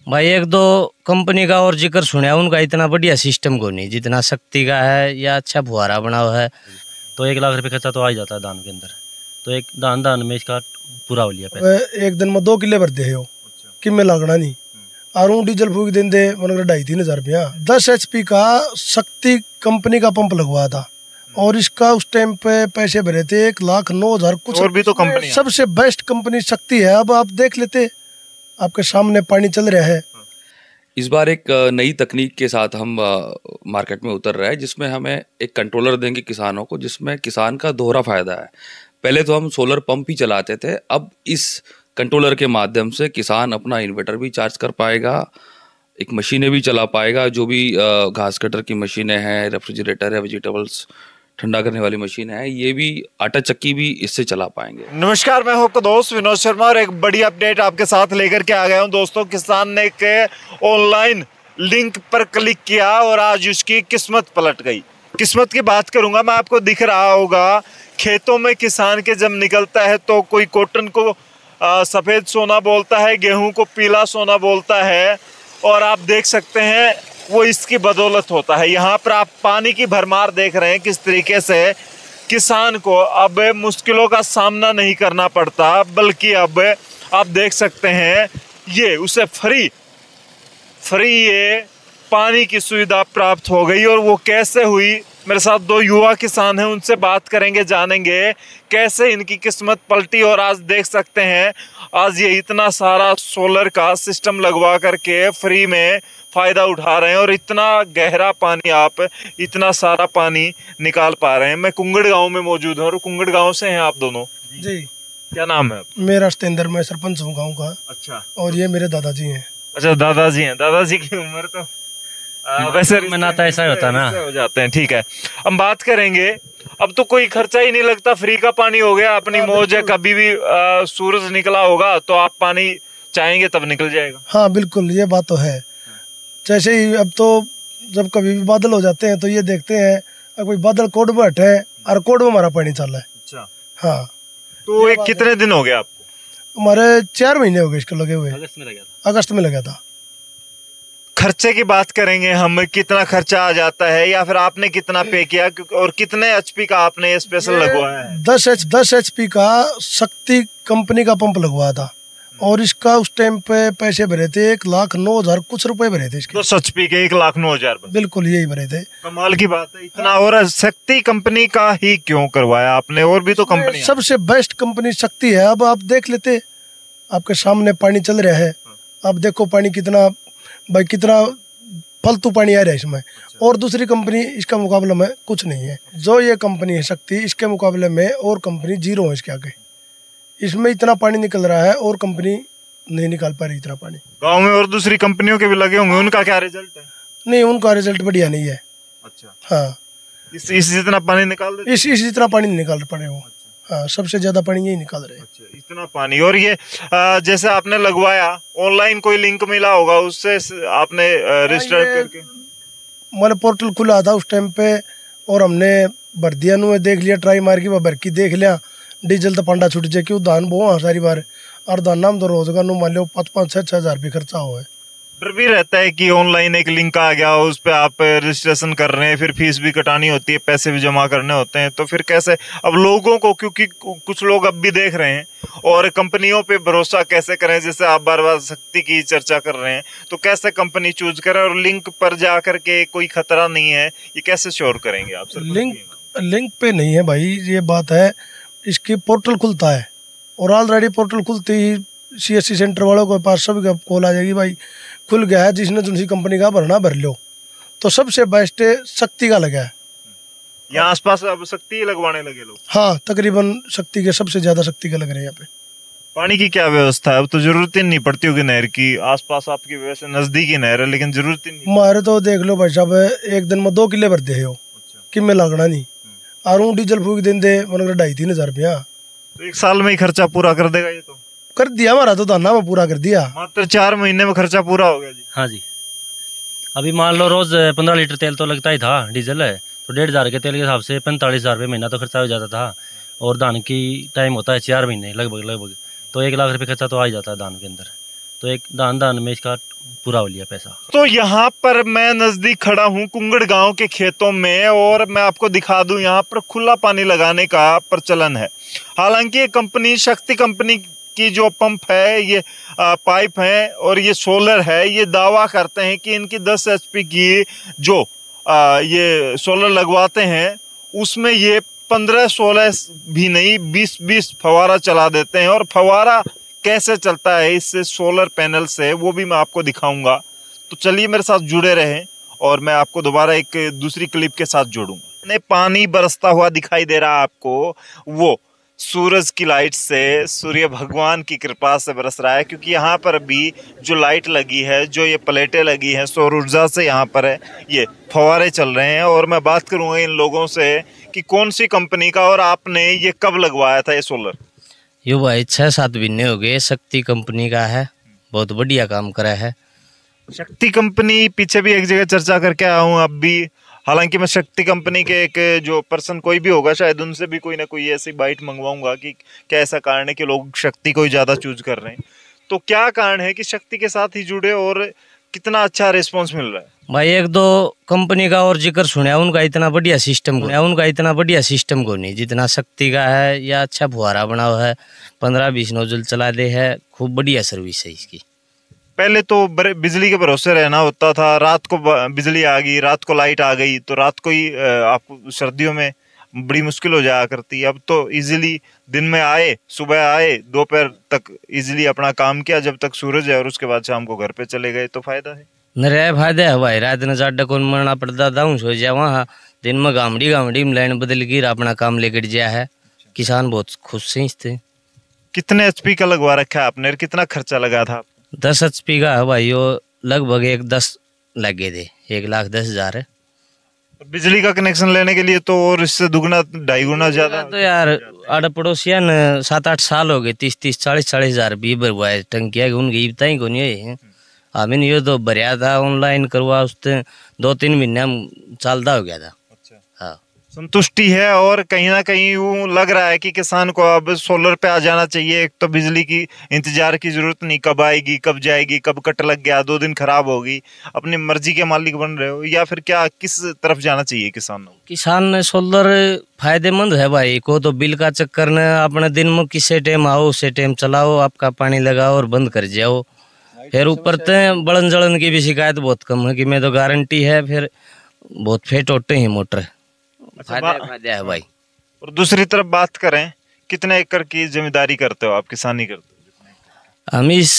भाई एक दो कंपनी का और जिक्र सुना, उनका इतना बढ़िया सिस्टम को नहीं जितना शक्ति का है, या अच्छा फुहारा बना हुआ है। तो 1 लाख रुपए खर्चा तो आ ही जाता है धान के अंदर। तो एक दान में इसका पूरा हो लिया पैसा। एक दिन में 2 किले भरते हो कि मैं लागना नहीं और डीजल फूक दिन दे मतलब 2,500-3,000 रुपया। 10 HP का शक्ति कंपनी का पंप लगवाया था और इसका उस टाइम पे पैसे भरे थे 1,09,000 कुछ। और भी तो कंपनी सबसे बेस्ट कंपनी शक्ति है। अब आप देख लेते, आपके सामने पानी चल रहा है। इस बार एक नई तकनीक के साथ हम मार्केट में उतर रहे हैं, जिसमें हमें एक कंट्रोलर देंगे किसानों को, जिसमें किसान का दोहरा फायदा है। पहले तो हम सोलर पंप ही चलाते थे, अब इस कंट्रोलर के माध्यम से किसान अपना इन्वर्टर भी चार्ज कर पाएगा, एक मशीनें भी चला पाएगा, जो भी घास कटर की मशीनें हैं, रेफ्रिजरेटर है, वेजिटेबल्स ठंडा करने वाली मशीन है, ये भी आटा चक्की भी इससे चला पाएंगे। नमस्कार, मैं हूं आपका दोस्त विनोद शर्मा और एक बड़ी अपडेट आपके साथ लेकर के आ गया हूं। दोस्तों, किसान ने एक ऑनलाइन लिंक पर क्लिक किया और आज उसकी किस्मत पलट गई। किस्मत की बात करूंगा मैं, आपको दिख रहा होगा खेतों में किसान के जब निकलता है तो कोई कॉटन को सफ़ेद सोना बोलता है, गेहूं को पीला सोना बोलता है, और आप देख सकते हैं वो इसकी बदौलत होता है। यहाँ पर आप पानी की भरमार देख रहे हैं किस तरीके से किसान को अब मुश्किलों का सामना नहीं करना पड़ता, बल्कि अब आप देख सकते हैं ये उसे फ्री ये पानी की सुविधा प्राप्त हो गई। और वो कैसे हुई, मेरे साथ 2 युवा किसान हैं, उनसे बात करेंगे, जानेंगे कैसे इनकी किस्मत पलटी। और आज देख सकते हैं आज ये इतना सारा सोलर का सिस्टम लगवा करके फ्री में फ़ायदा उठा रहे हैं और इतना गहरा पानी, आप इतना सारा पानी निकाल पा रहे हैं। मैं कुंगड़ गांव में मौजूद हूँ और कुंगड़ गांव से हैं आप दोनों? जी। क्या नाम है? मेरा सतेंद्र, मैं सरपंच हूँ गाँव का। अच्छा। और ये मेरे दादाजी हैं। अच्छा, दादाजी हैं। दादाजी की उम्र तो वैसे में नाता ऐसा ही होता ना, हो जाते हैं। ठीक है, हम बात करेंगे। अब तो कोई खर्चा ही नहीं लगता, फ्री का पानी हो गया, अपनी मौज है। कभी भी सूरज निकला होगा तो आप पानी चाहेंगे तब निकल जाएगा। हाँ बिल्कुल, ये बात तो है। जैसे ही अब तो जब कभी भी बादल हो जाते हैं तो ये देखते हैं अब कोई बादल कोड में हटे और कोड में हमारा पानी चल रहा है। अच्छा। हाँ। तो एक कितने दिन हो गए आपको? हमारे 4 महीने हो गए इसको लगे हुए। अगस्त में लगा था। खर्चे की बात करेंगे हम, कितना खर्चा आ जाता है या फिर आपने कितना पे किया और कितने HP का आपने स्पेशल लगवाया है? 10 HP का शक्ति कंपनी का पंप लगवाया था और इसका उस टाइम पे पैसे भरे थे 1,09,000 कुछ रुपए भरे थे इसके। 10 HP के 1,09,000? बिल्कुल यही भरे थे। कमाल की बात है इतना। और शक्ति कंपनी का ही क्यों करवाया आपने? और भी तो कंपनी, सबसे बेस्ट कंपनी शक्ति है। अब आप देख लेते, आपके सामने पानी चल रहा है। अब देखो पानी कितना, भाई कितना फालतू पानी आ रहा है इसमें। और दूसरी कंपनी इसका मुकाबला में कुछ नहीं है। जो ये कंपनी है शक्ति, इसके मुकाबले में और कंपनी जीरो है इसके आगे। इसमें इतना पानी निकल रहा है और कंपनी नहीं निकाल पा रही इतना पानी। गांव में और दूसरी कंपनियों के भी लगे होंगे, उनका क्या रिजल्ट है? नहीं, उनका रिजल्ट बढ़िया नहीं है। अच्छा। हाँ, इस जितना पानी निकाल रहे, इस जितना पानी नहीं निकाल पा रहे हो। हाँ, सबसे ज्यादा पानी यही निकाल रहे हैं। अच्छा, इतना पानी। और ये जैसे आपने लगवाया, ऑनलाइन कोई लिंक मिला होगा, उससे आपने रजिस्टर करके? मैंने पोर्टल खुला था उस टाइम पे और हमने भर दिया, नु देख लिया, ट्राई मार के भर की देख लिया। डीजल तो पंडा छुट जाए, क्यों धान बो सारी बार, और धान नाम तो रोजगार नु मान लो 5-5-6 हज़ार रुपये खर्चा हुआ है। डर भी रहता है कि ऑनलाइन एक लिंक आ गया, उस पर आप रजिस्ट्रेशन कर रहे हैं, फिर फीस भी कटानी होती है, पैसे भी जमा करने होते हैं, तो फिर कैसे अब लोगों को, क्योंकि कुछ लोग अब भी देख रहे हैं, और कंपनियों पे भरोसा कैसे करें? जैसे आप बार बार शक्ति की चर्चा कर रहे हैं, तो कैसे कंपनी चूज करें? और लिंक पर जा करके कोई खतरा नहीं है, ये कैसे श्योर करेंगे आप? लिंक पे नहीं है भाई, ये बात है। इसकी पोर्टल खुलता है और ऑलरेडी पोर्टल खुलते ही CSC सेंटर वालों के पास सभी कॉल आ जाएगी, भाई खुल गया है, जिसने दूसरी कंपनी का भरना भर लो। तो सबसे बेस्ट शक्ति का लगा है। यहाँ आसपास अब शक्ति लगवाने लगे लोग? हाँ, तकरीबन शक्ति के, सबसे ज्यादा शक्ति के लग रहे हैं यहाँ पे। पानी की क्या व्यवस्था है? अब तो जरूरत ही नहीं पड़ती होगी नहर की, आसपास आपकी वैसे नजदीकी नहर है, लेकिन जरूरत ही नहीं। हमारे तो देख लो भाई साहब, एक दिन में 2 किले भरते हो कि मैं लागना नहीं, और डीजल फूक दिन दे मतलब 2,500-3,000 रुपया। तो 1 साल में ही खर्चा पूरा कर देगा ये? तो कर दिया हमारा तो धाना में पूरा कर दिया, मात्र 4 महीने में खर्चा पूरा हो गया जी। हाँ जी। अभी मान लो रोज 15 लीटर तेल तो लगता ही था, डीजल है तो 1,500 के तेल के हिसाब से 45,000 रुपये महीना तो खर्चा हो जाता था। और धान की टाइम होता है 4 महीने लगभग, तो 1 लाख रुपये खर्चा तो आ ही जाता है धान के अंदर। तो एक दान में इसका पूरा हो लिया पैसा। तो यहाँ पर मैं नजदीक खड़ा हूँ कुंगड़ गांव के खेतों में, और मैं आपको दिखा दूं यहाँ पर खुला पानी लगाने का प्रचलन है। हालांकि ये कंपनी शक्ति कंपनी की जो पंप है, ये पाइप है और ये सोलर है, ये दावा करते हैं कि इनकी 10 HP की जो ये सोलर लगवाते हैं उसमें ये 15-16 भी नहीं 20-20 फवारा चला देते हैं। और फवारा कैसे चलता है इससे सोलर पैनल से, वो भी मैं आपको दिखाऊंगा। तो चलिए मेरे साथ जुड़े रहें और मैं आपको दोबारा एक दूसरी क्लिप के साथ जोड़ूंगा। पानी बरसता हुआ दिखाई दे रहा है आपको, वो सूरज की लाइट से, सूर्य भगवान की कृपा से बरस रहा है, क्योंकि यहाँ पर भी जो लाइट लगी है, जो ये प्लेटें लगी हैं, सौर ऊर्जा से यहाँ पर है, ये फवारे चल रहे हैं। और मैं बात करूँगा इन लोगों से कि कौन सी कंपनी का और आपने ये कब लगवाया था ये सोलर। यो भाई 6-7 महीने हो गए, शक्ति कंपनी का है, बहुत बढ़िया काम करा है। शक्ति कंपनी पीछे भी एक जगह चर्चा करके आया हूँ अब भी। हालांकि मैं शक्ति कंपनी के एक जो पर्सन कोई भी होगा शायद उनसे भी कोई ना कोई ऐसी बाइट मंगवाऊंगा कि क्या ऐसा कारण है कि लोग शक्ति को ही ज़्यादा चूज कर रहे हैं। तो क्या कारण है कि शक्ति के साथ ही जुड़े और कितना अच्छा रिस्पॉन्स मिल रहा है? भाई 1-2 कंपनी का और जिक्र सुना, उनका इतना बढ़िया सिस्टम को नहीं जितना शक्ति का है। या अच्छा फुहारा बना हुआ है, 15-20 नोजल चला दे है, खूब बढ़िया सर्विस है इसकी। पहले तो बिजली के भरोसे रहना होता था, रात को बिजली आ गई, रात को लाइट आ गई तो रात को ही आपको सर्दियों में बड़ी मुश्किल हो जाया करती। अब तो इजीली दिन में आए, सुबह आए, दोपहर तक इजीली अपना काम किया जब तक सूरज है, और उसके बाद शाम को घर पे चले गए, तो फायदा है। नरे फायदा है भाई, रात ने जाडा कौन मरना पड़ता था, सो जा वहाँ दिन में गामड़ी में लाइन बदल गिर अपना काम लेकर गया है। किसान बहुत खुश हैं इससे। कितने HP का लगवा रखा है आपने, कितना खर्चा लगा था? 10 HP का है भाई, वो लगभग 1-10 लगे थे, 1,10,000 है। बिजली का कनेक्शन लेने के लिए तो और इससे दुगना 2.5 गुना ज्यादा। तो यार आड़ पड़ोसिया न 7-8 साल हो गए, 30-30, 40-40 हजार भी भरवा है टंकिया, उनकी बताई को नहीं है। हमें ये तो भरिया था ऑनलाइन करवा, उससे 2-3 महीने चलता हो गया था। हाँ, संतुष्टि है और कहीं ना कहीं यूँ लग रहा है कि किसान को अब सोलर पे आ जाना चाहिए। एक तो बिजली की इंतजार की जरूरत नहीं, कब आएगी, कब जाएगी, कब कट लग गया, 2 दिन खराब होगी, अपनी मर्जी के मालिक बन रहे हो, या फिर क्या किस तरफ जाना चाहिए किसानों को? किसान सोलर फायदेमंद है भाई को, तो बिल का चक्कर न अपने दिन में किसी टाइम आओ उसे टाइम चलाओ, आपका पानी लगाओ और बंद कर जाओ। फिर ऊपर तो बड़न जड़न की भी शिकायत बहुत कम है कि मैं तो गारंटी है, फिर बहुत फेट होते हैं मोटर। फायदा है भाई। और दूसरी तरफ बात करें, कितने एकड़ की जिम्मेदारी करते हो आप, किसानी करते हो? हम इस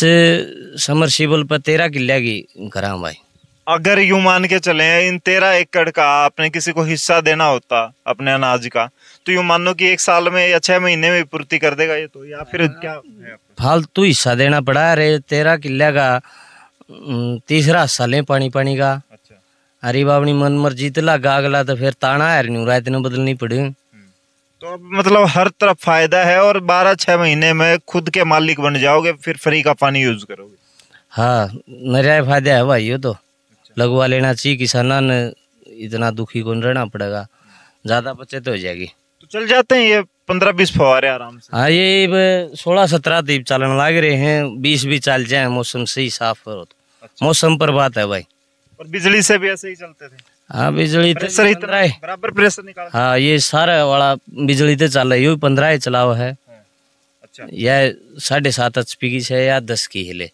समरसीबल पर 13 किल्ला की करा भाई। अगर यूं मान के चले इन 13 एकड़ का आपने किसी को हिस्सा देना होता अपने अनाज का, तो यूं मानो कि 1 साल में या 6 महीने में पूर्ति कर देगा ये, तो या फिर क्या है? फालतू हिस्सा देना पड़ा रे। 13 किल्ला का 3रा हिस्सा ले पानी का। अच्छा, अरे बाबनी मन मर्जी तो लगा अगला, तो फिर ताना है नहीं, रात ने बदलनी पड़ी। तो अब मतलब हर तरफ फायदा है, और 12-6 महीने में खुद के मालिक बन जाओगे, फिर फ्री का पानी यूज करोगे। हाँ, नया फायदा है भाई, ये तो लगवा लेना चाहिए। किसाना ने इतना दुखी कौन रहना पड़ेगा, ज्यादा बचत हो जाएगी। तो चल जाते हैं ये 15-20 फवारे आराम से। हाँ, ये 16-17 दीप चलन लग रहे हैं, 20 भी चल जाए, मौसम सही साफ हो तो। अच्छा। मौसम पर बात है भाई। और बिजली से भी ऐसे ही चलते थे? हाँ, बिजली तो प्रेशर इतना है, बराबर प्रेशर निकाल। हाँ, ये सारा वाला बिजली तो चल रही है, 15 ही चलाओ है। अच्छा, या 7.5 HP की है या 10 की हिले।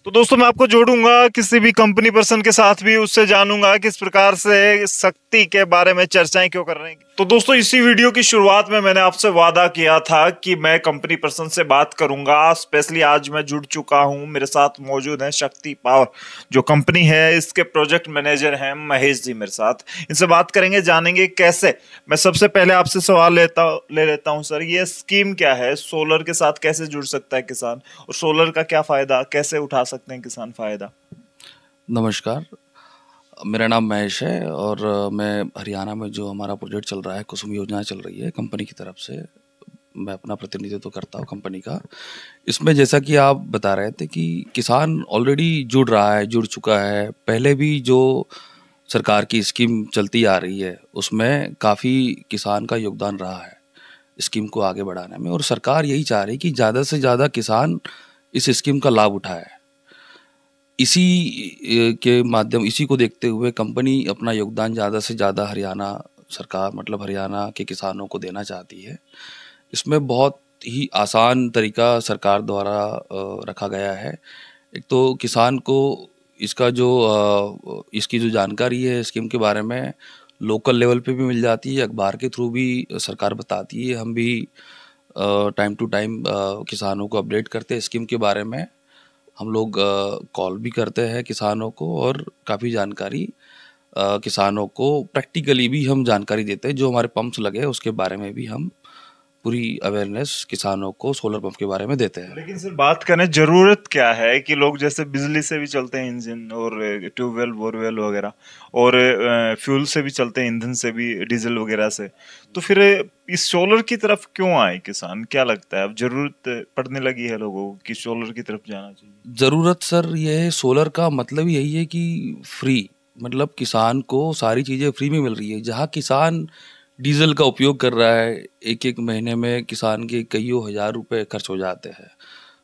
तो दोस्तों मैं आपको जोड़ूंगा किसी भी कंपनी पर्सन के साथ भी, उससे जानूंगा किस प्रकार से शक्ति के बारे में चर्चाएं क्यों कर रहे हैं। तो दोस्तों इसी वीडियो की शुरुआत में मैंने आपसे वादा किया था कि मैं कंपनी पर्सन से बात करूंगा। स्पेशली आज मैं जुड़ चुका हूं, मेरे साथ मौजूद है शक्ति पावर जो कंपनी है, इसके प्रोजेक्ट मैनेजर हैं महेश जी मेरे साथ। इनसे बात करेंगे, जानेंगे कैसे। मैं सबसे पहले आपसे सवाल ले लेता हूं सर, ये स्कीम क्या है, सोलर के साथ कैसे जुड़ सकता है किसान, और सोलर का क्या फायदा, कैसे उठा सकते हैं किसान फायदा? नमस्कार, मेरा नाम महेश है और मैं हरियाणा में जो हमारा प्रोजेक्ट चल रहा है, कुसुम योजना चल रही है कंपनी की तरफ से, मैं अपना प्रतिनिधित्व करता हूँ कंपनी का। इसमें जैसा कि आप बता रहे थे कि किसान ऑलरेडी जुड़ रहा है, जुड़ चुका है। पहले भी जो सरकार की स्कीम चलती आ रही है उसमें काफ़ी किसान का योगदान रहा है स्कीम को आगे बढ़ाने में, और सरकार यही चाह रही है कि ज़्यादा से ज़्यादा किसान इस स्कीम का लाभ उठाए। इसी के माध्यम इसी को देखते हुए कंपनी अपना योगदान ज़्यादा से ज़्यादा हरियाणा सरकार मतलब हरियाणा के किसानों को देना चाहती है। इसमें बहुत ही आसान तरीका सरकार द्वारा रखा गया है। एक तो किसान को इसका जो इसकी जो जानकारी है स्कीम के बारे में लोकल लेवल पे भी मिल जाती है, अखबार के थ्रू भी सरकार बताती है। हम भी टाइम टू टाइम किसानों को अपडेट करते हैं स्कीम के बारे में। हम लोग कॉल भी करते हैं किसानों को और काफ़ी जानकारी किसानों को प्रैक्टिकली भी हम जानकारी देते हैं। जो हमारे पंप्स लगे हैं उसके बारे में भी हम पूरी अवेयरनेस किसानों को सोलर पंप के बारे में देते हैं। लेकिन सर बात करें जरूरत क्या है कि लोग जैसे बिजली से भी चलते हैं इंजन और ट्यूबवेल बोरवेल वगैरह और फ्यूल से भी चलते हैं, ईंधन से भी, डीजल वगैरह से, तो फिर इस सोलर की तरफ क्यों आए किसान? क्या लगता है अब जरूरत पड़ने लगी है लोगों को कि सोलर की तरफ जाना चाहिए? ज़रूरत सर ये है, सोलर का मतलब यही है कि फ्री, मतलब किसान को सारी चीज़ें फ्री में मिल रही है। जहाँ किसान डीजल का उपयोग कर रहा है, एक एक महीने में किसान के कईयों हज़ार रुपए खर्च हो जाते हैं,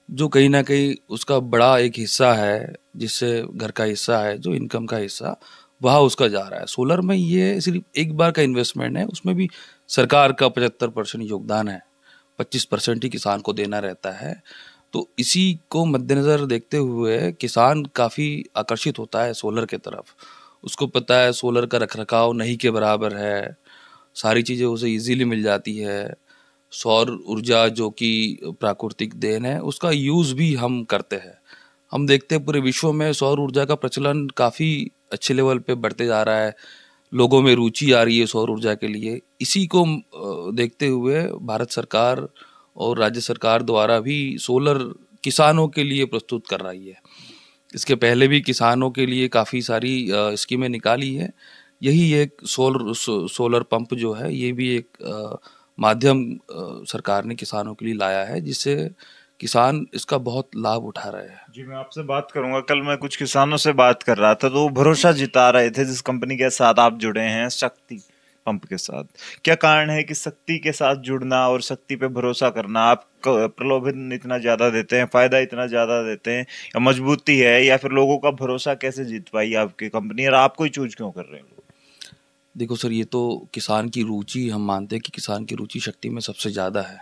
जो कहीं ना कहीं उसका बड़ा एक हिस्सा है, जिससे घर का हिस्सा है, जो इनकम का हिस्सा वहाँ उसका जा रहा है। सोलर में ये सिर्फ एक बार का इन्वेस्टमेंट है, उसमें भी सरकार का 75% योगदान है, 25% ही किसान को देना रहता है। तो इसी को मद्देनज़र देखते हुए किसान काफ़ी आकर्षित होता है सोलर के तरफ। उसको पता है सोलर का रखरखाव नहीं के बराबर है, सारी चीज़ें उसे इजीली मिल जाती है। सौर ऊर्जा जो कि प्राकृतिक देन है उसका यूज़ भी हम करते हैं। हम देखते हैं पूरे विश्व में सौर ऊर्जा का प्रचलन काफ़ी अच्छे लेवल पे बढ़ते जा रहा है, लोगों में रुचि आ रही है सौर ऊर्जा के लिए। इसी को देखते हुए भारत सरकार और राज्य सरकार द्वारा भी सोलर किसानों के लिए प्रस्तुत कर रही है। इसके पहले भी किसानों के लिए काफ़ी सारी स्कीमें निकाली है। यही एक सोलर पंप जो है ये भी एक माध्यम सरकार ने किसानों के लिए लाया है, जिससे किसान इसका बहुत लाभ उठा रहे हैं। जी, मैं आपसे बात करूंगा। कल मैं कुछ किसानों से बात कर रहा था तो वो भरोसा जिता रहे थे जिस कंपनी के साथ आप जुड़े हैं, शक्ति पंप के साथ। क्या कारण है कि शक्ति के साथ जुड़ना और शक्ति पे भरोसा करना? आप प्रलोभन इतना ज्यादा देते हैं, फायदा इतना ज्यादा देते हैं, या मजबूती है, या फिर लोगों का भरोसा कैसे जीत पाई आपकी कंपनी और आपको ही चूज क्यों कर रहे हैं? देखो सर, ये तो किसान की रुचि, हम मानते हैं कि किसान की रुचि शक्ति में सबसे ज़्यादा है।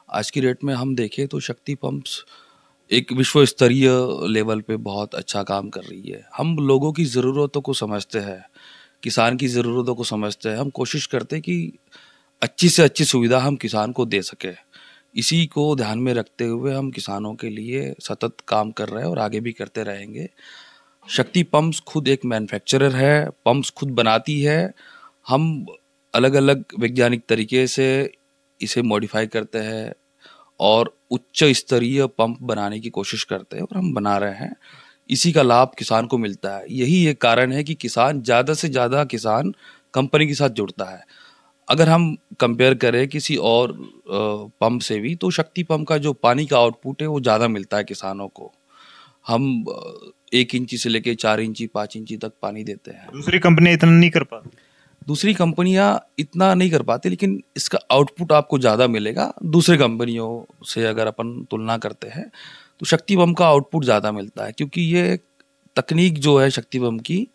आज की डेट में हम देखें तो शक्ति पंप्स एक विश्व स्तरीय लेवल पे बहुत अच्छा काम कर रही है। हम लोगों की ज़रूरतों को समझते हैं, किसान की ज़रूरतों को समझते हैं। हम कोशिश करते हैं कि अच्छी से अच्छी सुविधा हम किसान को दे सकें। इसी को ध्यान में रखते हुए हम किसानों के लिए सतत काम कर रहे हैं और आगे भी करते रहेंगे। शक्ति पंप्स खुद एक मैन्युफैक्चरर है, पंप्स खुद बनाती है। हम अलग अलग वैज्ञानिक तरीके से इसे मॉडिफाई करते हैं और उच्च स्तरीय पंप बनाने की कोशिश करते हैं और हम बना रहे हैं। इसी का लाभ किसान को मिलता है। यही एक कारण है कि किसान ज़्यादा से ज़्यादा किसान कंपनी के साथ जुड़ता है। अगर हम कंपेयर करें किसी और पंप से भी, तो शक्ति पंप का जो पानी का आउटपुट है वो ज़्यादा मिलता है किसानों को। हम 1 इंची से लेके 4 इंची 5 इंची तक पानी देते हैं। दूसरी कंपनी इतना नहीं कर पाती। दूसरी कंपनियां इतना नहीं कर पाती, लेकिन इसका आउटपुट आपको ज़्यादा मिलेगा दूसरे कंपनियों से। अगर अपन तुलना करते हैं तो शक्ति पंप का आउटपुट ज़्यादा मिलता है, क्योंकि ये तकनीक जो है शक्ति पंप की,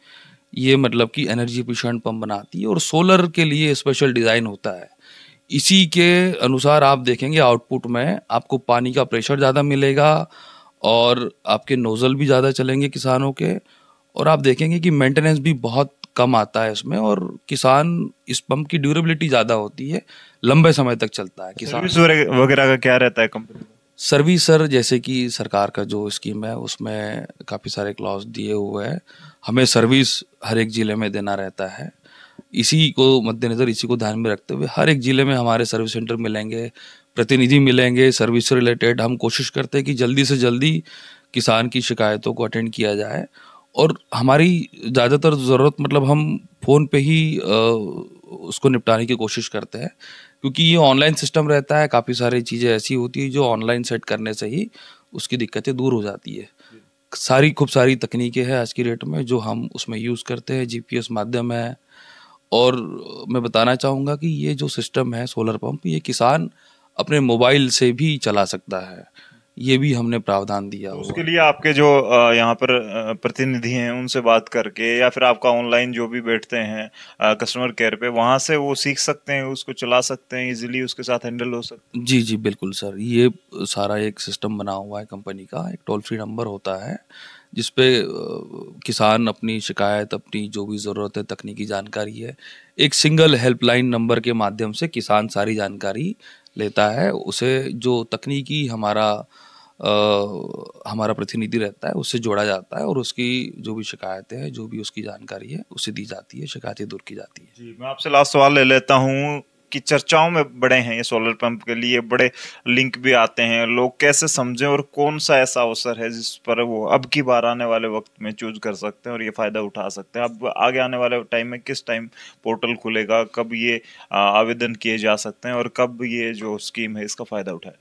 ये मतलब कि एनर्जी एफिशिएंट पंप बनाती है और सोलर के लिए स्पेशल डिज़ाइन होता है। इसी के अनुसार आप देखेंगे आउटपुट में आपको पानी का प्रेशर ज़्यादा मिलेगा और आपके नोज़ल भी ज़्यादा चलेंगे किसानों के, और आप देखेंगे कि मेंटेनेंस भी बहुत कम आता है इसमें, और किसान इस पंप की ड्यूरेबिलिटी ज़्यादा होती है, लंबे समय तक चलता है। किसान सर्विस वगैरह का क्या रहता है कंपनी? सर्विस सर, जैसे कि सरकार का जो स्कीम है उसमें काफ़ी सारे क्लॉज दिए हुए हैं। हमें सर्विस हर एक ज़िले में देना रहता है। इसी को मद्देनज़र, इसी को ध्यान में रखते हुए हर एक ज़िले में हमारे सर्विस सेंटर मिलेंगे, प्रतिनिधि मिलेंगे सर्विस से रिलेटेड। हम कोशिश करते हैं कि जल्दी से जल्दी किसान की शिकायतों को अटेंड किया जाए, और हमारी ज़्यादातर ज़रूरत मतलब हम फ़ोन पे ही उसको निपटाने की कोशिश करते हैं, क्योंकि ये ऑनलाइन सिस्टम रहता है। काफ़ी सारी चीज़ें ऐसी होती है जो ऑनलाइन सेट करने से ही उसकी दिक्कतें दूर हो जाती है। खूब सारी तकनीकें हैं आज की डेट में जो हम उसमें यूज़ करते हैं, जीपीएस माध्यम है। और मैं बताना चाहूँगा कि ये जो सिस्टम है सोलर पंप, ये किसान अपने मोबाइल से भी चला सकता है। ये भी हमने प्रावधान दिया तो हुआ उसके है। लिए आपके जो यहाँ पर प्रतिनिधि हैं उनसे बात करके या फिर आपका ऑनलाइन जो भी बैठते हैं कस्टमर केयर पे, वहां से वो सीख सकते हैं, उसको चला सकते हैं, इजीली उसके साथ हैंडल हो सकते जी जी बिल्कुल सर, ये सारा एक सिस्टम बना हुआ है कंपनी का। एक टोल फ्री नंबर होता है जिस पे किसान अपनी शिकायत, अपनी जो भी ज़रूरत है, तकनीकी जानकारी है, एक सिंगल हेल्पलाइन नंबर के माध्यम से किसान सारी जानकारी लेता है। उसे जो तकनीकी हमारा प्रतिनिधि रहता है उससे जोड़ा जाता है और उसकी जो भी शिकायतें हैं, जो भी उसकी जानकारी है उसे दी जाती है, शिकायतें दूर की जाती है। जी, मैं आपसे लास्ट सवाल ले लेता हूँ कि चर्चाओं में बड़े हैं ये सोलर पंप के लिए, बड़े लिंक भी आते हैं, लोग कैसे समझें और कौन सा ऐसा अवसर है जिस पर वो अब की बार आने वाले वक्त में चूज कर सकते हैं और ये फायदा उठा सकते हैं? अब आगे आने वाले टाइम में किस टाइम पोर्टल खुलेगा, कब ये आवेदन किए जा सकते हैं और कब ये जो स्कीम है इसका फायदा उठाए?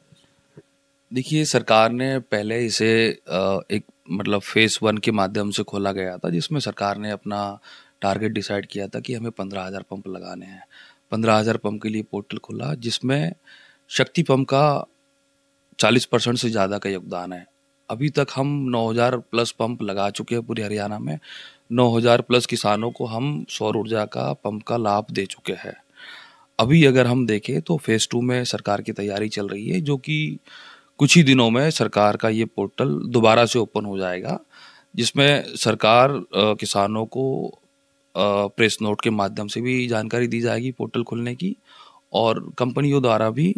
देखिए, सरकार ने पहले इसे एक मतलब फेज़ 1 के माध्यम से खोला गया था, जिसमें सरकार ने अपना टारगेट डिसाइड किया था कि हमें 15,000 पंप लगाने हैं। 15,000 पंप के लिए पोर्टल खुला, जिसमें शक्ति पंप का 40% से ज़्यादा का योगदान है। अभी तक हम 9,000 प्लस पंप लगा चुके हैं पूरे हरियाणा में। 9,000 प्लस किसानों को हम सौर ऊर्जा का पंप का लाभ दे चुके हैं। अभी अगर हम देखें तो फेज़ 2 में सरकार की तैयारी चल रही है, जो कि कुछ ही दिनों में सरकार का ये पोर्टल दोबारा से ओपन हो जाएगा, जिसमें सरकार किसानों को प्रेस नोट के माध्यम से भी जानकारी दी जाएगी पोर्टल खुलने की, और कंपनियों द्वारा भी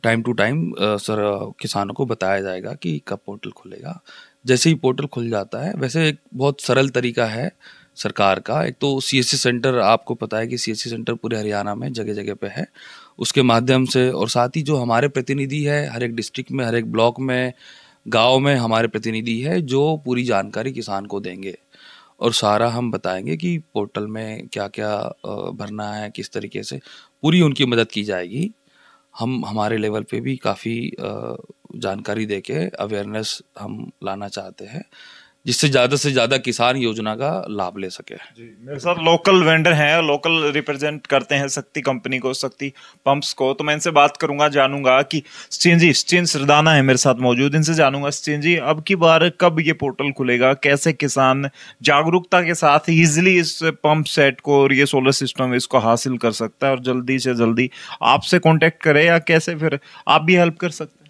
टाइम टू टाइम किसानों को बताया जाएगा कि कब पोर्टल खुलेगा। जैसे ही पोर्टल खुल जाता है, वैसे एक बहुत सरल तरीका है सरकार का। एक तो सीएससी सेंटर, आपको पता है कि सीएससी सेंटर पूरे हरियाणा में जगह जगह पे है, उसके माध्यम से, और साथ ही जो हमारे प्रतिनिधि है हर एक डिस्ट्रिक्ट में, हर एक ब्लॉक में, गांव में हमारे प्रतिनिधि है जो पूरी जानकारी किसान को देंगे और सारा हम बताएंगे कि पोर्टल में क्या क्या भरना है, किस तरीके से पूरी उनकी मदद की जाएगी। हम हमारे लेवल पे भी काफ़ी जानकारी देके अवेयरनेस हम लाना चाहते हैं, जिससे ज़्यादा किसान योजना का लाभ ले सके। जी, मेरे साथ लोकल वेंडर हैं, लोकल रिप्रेजेंट करते हैं शक्ति कंपनी को, शक्ति पंप्स को, तो मैं इनसे बात करूंगा, जानूंगा कि सचिन सरदाना है मेरे साथ मौजूद, इनसे जानूंगा सचिन जी, अब की बार कब ये पोर्टल खुलेगा, कैसे किसान जागरूकता के साथ इजिली इस पंप सेट को और ये सोलर सिस्टम इसको हासिल कर सकता है और जल्दी से जल्दी आपसे कॉन्टेक्ट करे, या कैसे फिर आप भी हेल्प कर सकते हैं?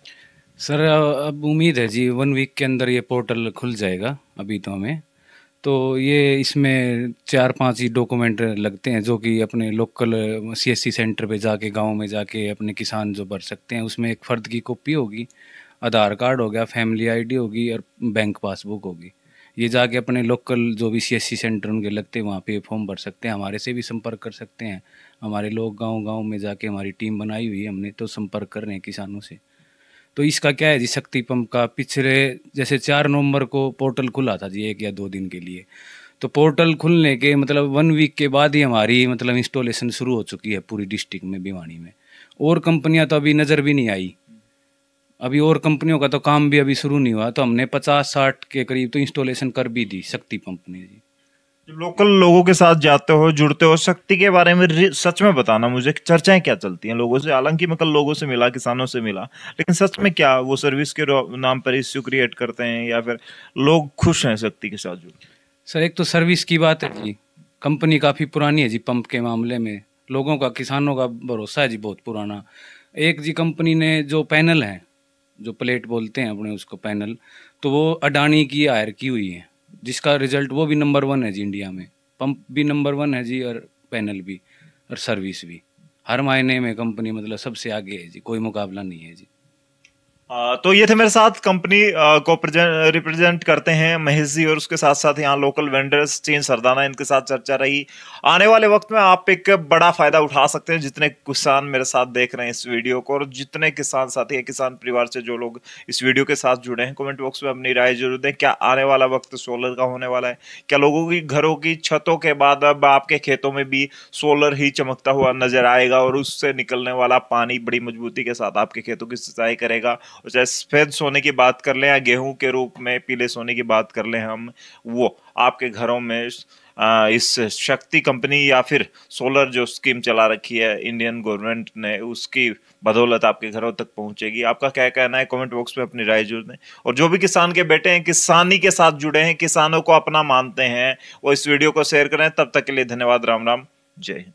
सर अब उम्मीद है जी 1 वीक के अंदर ये पोर्टल खुल जाएगा। अभी तो हमें तो ये इसमें 4-5 ही डॉक्यूमेंट लगते हैं, जो कि अपने लोकल सीएससी सेंटर पे जाके, गांव में जाके अपने किसान जो भर सकते हैं। उसमें एक फ़र्द की कॉपी होगी, आधार कार्ड हो गया, फैमिली आईडी होगी और बैंक पासबुक होगी। ये जाके अपने लोकल जो भी सीएससी सेंटर उनके लगते हैं वहाँ पे फॉर्म भर सकते हैं। हमारे से भी संपर्क कर सकते हैं। हमारे लोग गाँव में जाके, हमारी टीम बनाई हुई है हमने, तो संपर्क कर रहे हैं किसानों से। तो इसका क्या है जी, शक्ति पंप का पिछले जैसे 4 नवंबर को पोर्टल खुला था जी, 1 या 2 दिन के लिए। तो पोर्टल खुलने के मतलब 1 वीक के बाद ही हमारी मतलब इंस्टॉलेशन शुरू हो चुकी है पूरी डिस्ट्रिक्ट में, भिवानी में। और कंपनियां तो अभी नज़र भी नहीं आई, अभी और कंपनियों का तो काम भी अभी शुरू नहीं हुआ। तो हमने 50-60 के करीब तो इंस्टॉलेशन कर भी दी शक्ति पंप ने जी। जब लोकल लोगों के साथ जाते हो, जुड़ते हो, शक्ति के बारे में सच में बताना मुझे, चर्चाएं क्या चलती हैं लोगों से? हालांकि मैं कल लोगों से मिला, किसानों से मिला, लेकिन सच में क्या वो सर्विस के नाम पर इश्यू क्रिएट करते हैं या फिर लोग खुश हैं शक्ति के साथ जुड़? सर एक तो सर्विस की बात है जी, कंपनी काफ़ी पुरानी है जी पंप के मामले में। लोगों का, किसानों का भरोसा है जी बहुत पुराना। एक जी कंपनी ने जो पैनल है, जो प्लेट बोलते हैं अपने उसको पैनल, तो वो अडानी की हायर की हुई है, जिसका रिजल्ट वो भी नंबर 1 है जी इंडिया में। पंप भी नंबर 1 है जी, और पैनल भी, और सर्विस भी। हर मायने में कंपनी मतलब सबसे आगे है जी, कोई मुकाबला नहीं है जी। तो ये थे मेरे साथ कंपनी को रिप्रेजेंट करते हैं महेश जी, और उसके साथ साथ यहाँ लोकल वेंडर्स सचिन सरदाना, इनके साथ चर्चा रही। आने वाले वक्त में आप एक बड़ा फायदा उठा सकते हैं, जितने किसान मेरे साथ देख रहे हैं इस वीडियो को, और जितने किसान साथी है, किसान परिवार से जो लोग इस वीडियो के साथ जुड़े हैं, कमेंट बॉक्स में अपनी राय जरूर दें। क्या आने वाला वक्त सोलर का होने वाला है? क्या लोगों की घरों की छतों के बाद अब आपके खेतों में भी सोलर ही चमकता हुआ नजर आएगा और उससे निकलने वाला पानी बड़ी मजबूती के साथ आपके खेतों की सिंचाई करेगा चाहे सफेद सोने की बात कर लें या गेहूं के रूप में पीले सोने की बात कर लें हम, वो आपके घरों में इस शक्ति कंपनी या फिर सोलर जो स्कीम चला रखी है इंडियन गवर्नमेंट ने, उसकी बदौलत आपके घरों तक पहुंचेगी। आपका क्या कहना है कमेंट बॉक्स में अपनी राय जरूर दें। और जो भी किसान के बेटे हैं, किसानी के साथ जुड़े हैं, किसानों को अपना मानते हैं, वो इस वीडियो को शेयर करें। तब तक के लिए धन्यवाद। राम राम, जय हिंद।